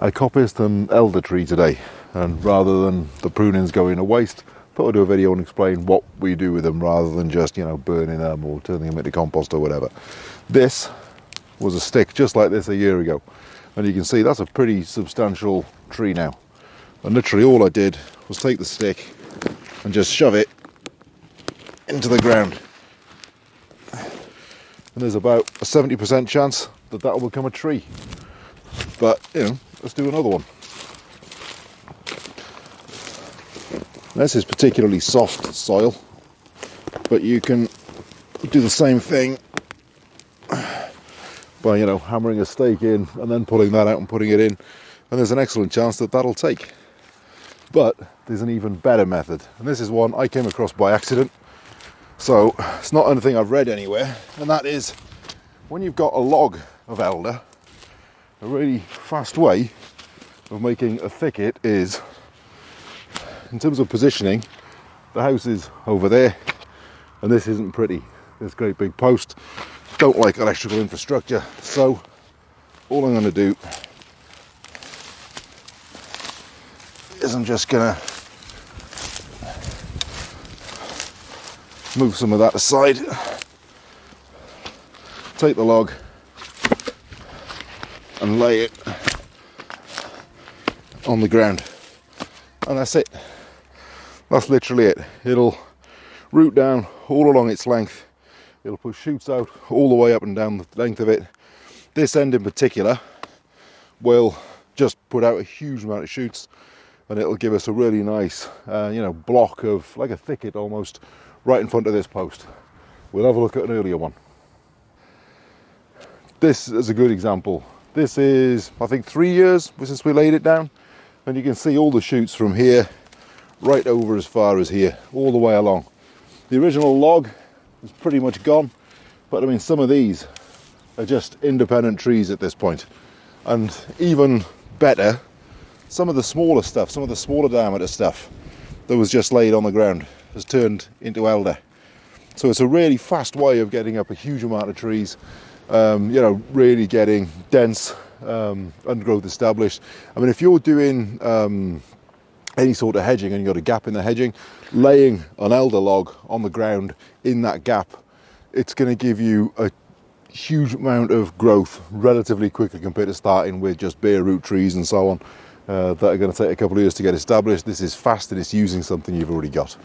I coppiced an elder tree today, and rather than the prunings going to waste, thought I'd do a video and explain what we do with them rather than just, you know, burning them or turning them into compost or whatever. This was a stick just like this a year ago, and you can see that's a pretty substantial tree now. And literally all I did was take the stick and just shove it into the ground. And there's about a 70% chance that that will become a tree. But, you know, let's do another one. This is particularly soft soil, but you can do the same thing by, you know, hammering a stake in and then pulling that out and putting it in, and there's an excellent chance that that'll take. But there's an even better method, and this is one I came across by accident, so it's not anything I've read anywhere, and that is when you've got a log of elder, a really fast way of making a thicket is, in terms of positioning, the house is over there, and this isn't pretty. This great big post. Don't like electrical infrastructure, so all I'm going to do is I'm just going to move some of that aside, take the log and lay it on the ground, and that's it. That's literally it. It'll root down all along its length. It'll push shoots out all the way up and down the length of it. This end in particular will just put out a huge amount of shoots, and it'll give us a really nice you know, block of, like a thicket almost, right in front of this post. We'll have a look at an earlier one. This is a good example. This is, I think, 3 years since we laid it down, and you can see all the shoots from here right over as far as here, all the way along. The original log is pretty much gone, but I mean, some of these are just independent trees at this point. And even better, some of the smaller stuff, some of the smaller diameter stuff that was just laid on the ground has turned into elder. So it's a really fast way of getting up a huge amount of trees, you know, really getting dense undergrowth established. I mean, if you're doing any sort of hedging and you've got a gap in the hedging, laying an elder log on the ground in that gap, it's going to give you a huge amount of growth relatively quickly compared to starting with just bare root trees and so on that are going to take a couple of years to get established. This is fast, and it's using something you've already got.